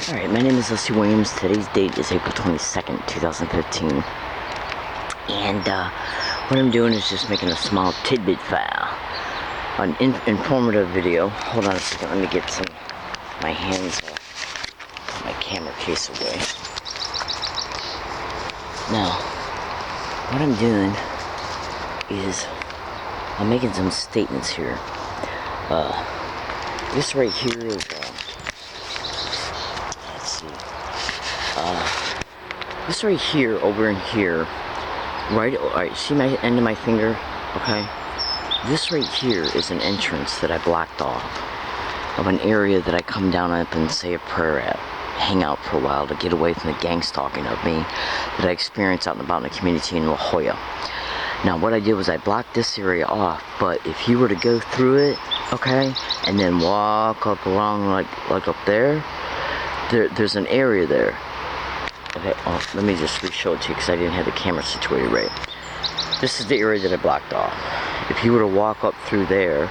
Alright, my name is Leslie Williams. Today's date is April 22nd, 2015. And what I'm doing is just making a small tidbit file. An informative video. Hold on a second, let me get my hands my camera case away. Now, what I'm doing is I'm making some statements here. This right here is this right here, over in here, alright, see my end of my finger, okay? This right here is an entrance that I blocked off of an area that I come down up and say a prayer at, hang out for a while to get away from the gang stalking of me that I experience out and about in the community in La Jolla. Now what I did was I blocked this area off, but if you were to go through it, okay, and then walk up along like up there's an area there. Okay, let me just re-show it to you because I didn't have the camera situated right. This is the area that I blocked off. If you were to walk up through there,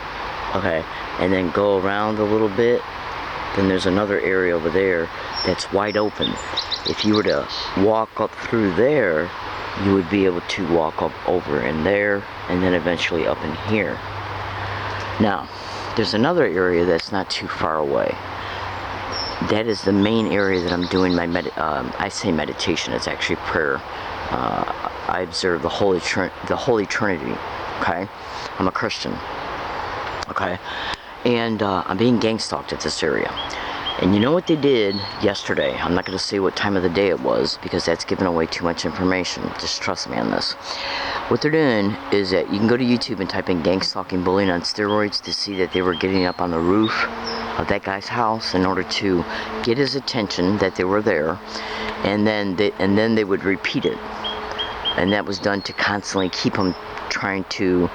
okay, and then go around a little bit, then there's another area over there that's wide open. If you were to walk up through there, you would be able to walk up over in there and then eventually up in here. Now, there's another area that's not too far away. That is the main area that I'm doing my I say meditation, it's actually prayer. I observe the Holy Trinity, okay? I'm a Christian, okay? And I'm being gang stalked at this area. And you know what they did yesterday? I'm not going to say what time of the day it was because that's giving away too much information. Just trust me on this. What they're doing is that you can go to YouTube and type in gang stalking bullying on steroids to see that they were getting up on the roof of that guy's house in order to get his attention that they were there, and then they would repeat it, and that was done to constantly keep him trying to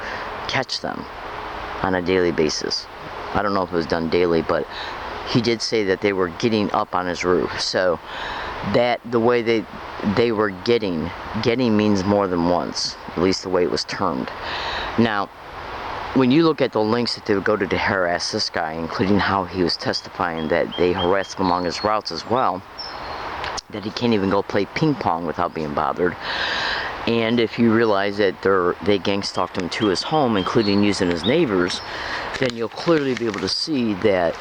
catch them on a daily basis. I don't know if it was done daily, but he did say that they were getting up on his roof. So that the way they were getting means more than once, at least the way it was termed. Now when you look at the links that they would go to harass this guy, including how he was testifying that they harassed him along his routes as well, that he can't even go play ping pong without being bothered. And if you realize that they gang stalked him to his home, including using his neighbors, then you'll clearly be able to see that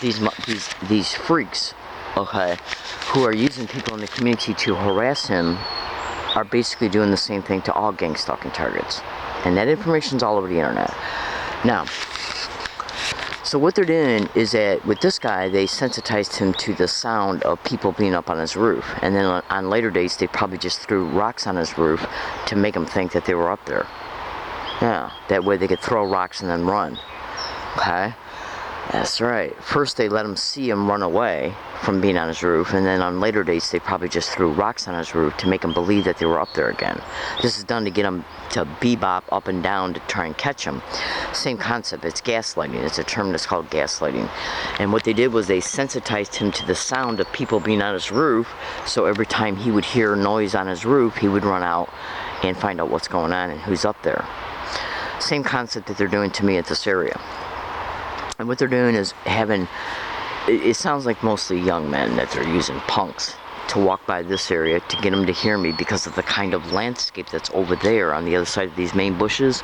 these freaks, okay, who are using people in the community to harass him, are basically doing the same thing to all gang stalking targets. And that information's all over the internet. Now, so what they're doing is that with this guy, they sensitized him to the sound of people being up on his roof. And then on later dates, they probably just threw rocks on his roof to make him think that they were up there. Yeah, that way they could throw rocks and then run. Okay? That's right. First they let him see him run away from being on his roof, and then on later dates they probably just threw rocks on his roof to make him believe that they were up there again. This is done to get him to bebop up and down to try and catch him. Same concept. It's gaslighting. It's a term that's called gaslighting. And what they did was they sensitized him to the sound of people being on his roof, so every time he would hear noise on his roof, he would run out and find out what's going on and who's up there. Same concept that they're doing to me at this area. And what they're doing is it sounds like mostly young men that they're using, punks, to walk by this area to get them to hear me because of the kind of landscape that's over there on the other side of these main bushes.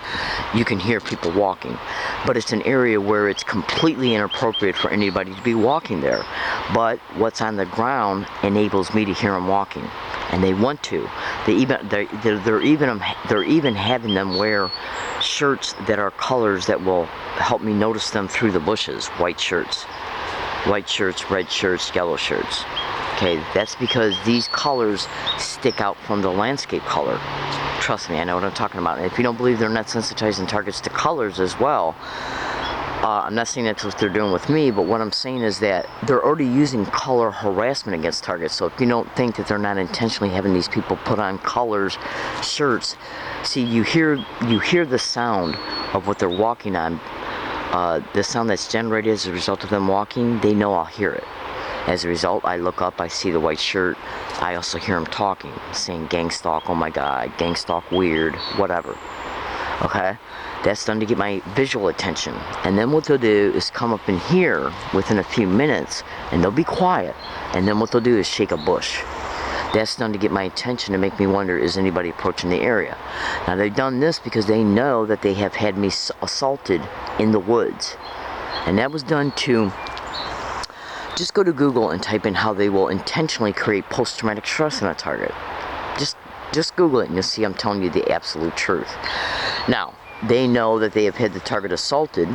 You can hear people walking, but it's an area where it's completely inappropriate for anybody to be walking there. But what's on the ground enables me to hear them walking, and they want to. They're even having them wear shirts that are colors that will help me notice them through the bushes. White shirts, red shirts, yellow shirts. Okay, that's because these colors stick out from the landscape color. Trust me, I know what I'm talking about. And if you don't believe they're not sensitizing targets to colors as well, I'm not saying that's what they're doing with me, but what I'm saying is that they're already using color harassment against targets. So if you don't think that they're not intentionally having these people put on colors, shirts, see, you hear the sound of what they're walking on, the sound that's generated as a result of them walking, they know I'll hear it. As a result, I look up, I see the white shirt, I also hear them talking, saying gang stalk, oh my god, gang stalk weird, whatever. Okay, that's done to get my visual attention. And then what they'll do is come up in here within a few minutes, and they'll be quiet. And then what they'll do is shake a bush. That's done to get my attention, to make me wonder, is anybody approaching the area? Now they've done this because they know that they have had me assaulted in the woods. And that was done to, just go to Google and type in how they will intentionally create post-traumatic stress on a target. Just Google it and you'll see I'm telling you the absolute truth. Now, they know that they have had the target assaulted,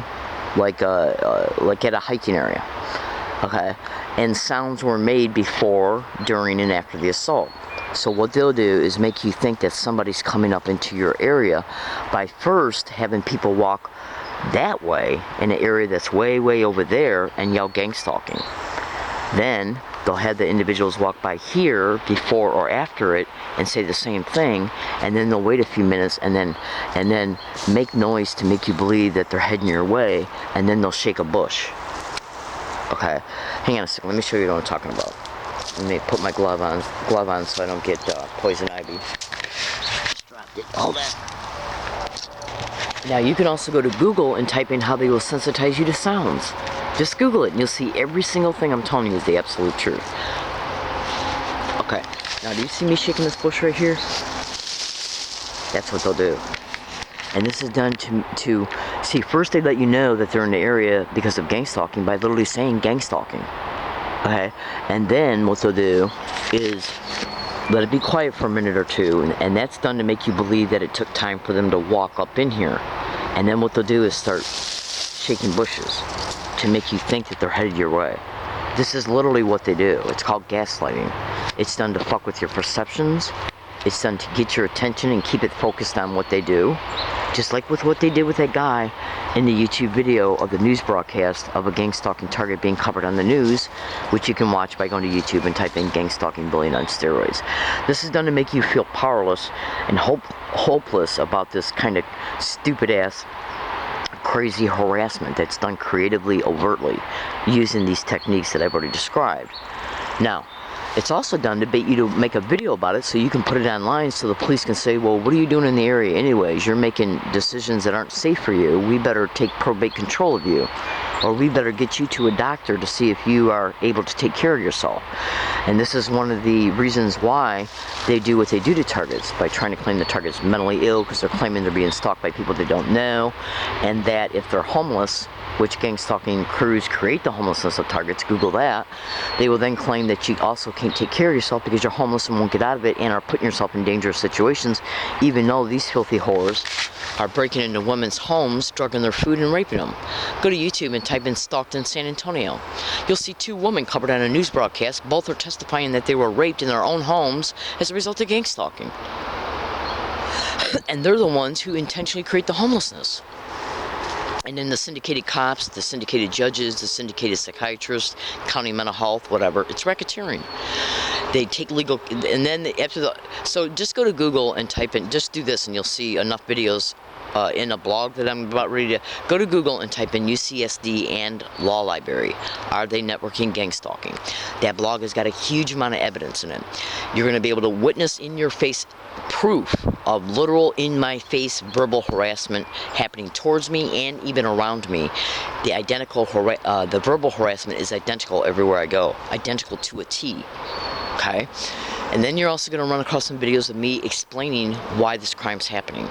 like at a hiking area. Okay, and sounds were made before, during, and after the assault. So what they'll do is make you think that somebody's coming up into your area by first having people walk that way in an area that's way, way over there and yell gang stalking. Then they'll have the individuals walk by here before or after it and say the same thing, and then they'll wait a few minutes and then make noise to make you believe that they're heading your way, and then they'll shake a bush. Okay, hang on a second. Let me show you what I'm talking about. Let me put my glove on so I don't get poison ivy. Dropped it. Hold on. Now you can also go to Google and type in how they will sensitize you to sounds. Just Google it and you'll see every single thing I'm telling you is the absolute truth. Okay, now do you see me shaking this bush right here? That's what they'll do. And this is done to see, first they let you know that they're in the area because of gang stalking by literally saying gang stalking. Okay? And then what they'll do is let it be quiet for a minute or two, and that's done to make you believe that it took time for them to walk up in here. And then what they'll do is start shaking bushes to make you think that they're headed your way. This is literally what they do. It's called gaslighting. It's done to fuck with your perceptions. It's done to get your attention and keep it focused on what they do. Just like with what they did with that guy in the YouTube video of the news broadcast of a gang stalking target being covered on the news, which you can watch by going to YouTube and type in gang stalking bullying on steroids. This is done to make you feel powerless and hopeless about this kind of stupid ass crazy harassment that's done creatively, overtly, using these techniques that I've already described. Now, it's also done to bait you to make a video about it so you can put it online so the police can say, well, what are you doing in the area anyways? You're making decisions that aren't safe for you. We better take probate control of you. Or we better get you to a doctor to see if you are able to take care of yourself. And this is one of the reasons why they do what they do to targets, by trying to claim the target's mentally ill because they're claiming they're being stalked by people they don't know, and that if they're homeless, which gang stalking crews create the homelessness of targets, Google that, they will then claim that you also can't take care of yourself because you're homeless and won't get out of it and are putting yourself in dangerous situations, even though these filthy whores are breaking into women's homes, drugging their food, and raping them. Go to YouTube and type in stalked in San Antonio. You'll see two women covered on a news broadcast. Both are testifying that they were raped in their own homes as a result of gang stalking. And they're the ones who intentionally create the homelessness. And then the syndicated cops, the syndicated judges, the syndicated psychiatrists, county mental health, whatever, it's racketeering. They take legal, and then after the, so just go to Google and type in, just do this and you'll see enough videos in a blog that I'm about ready to, go to Google and type in UCSD and Law Library. Are they networking gang stalking? That blog has got a huge amount of evidence in it. You're going to be able to witness in your face proof of literal in-my-face verbal harassment happening towards me and even around me. The the verbal harassment is identical everywhere I go, identical to a T. Okay, and then you're also going to run across some videos of me explaining why this crime's happening.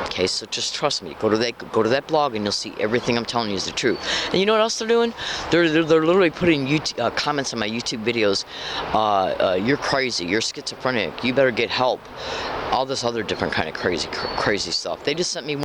Okay, so just trust me. Go to that blog and you'll see everything I'm telling you is the truth. And you know what else they're doing? They're literally putting comments on my YouTube videos. You're crazy. You're schizophrenic. You better get help. All this other different kind of crazy stuff. They just sent me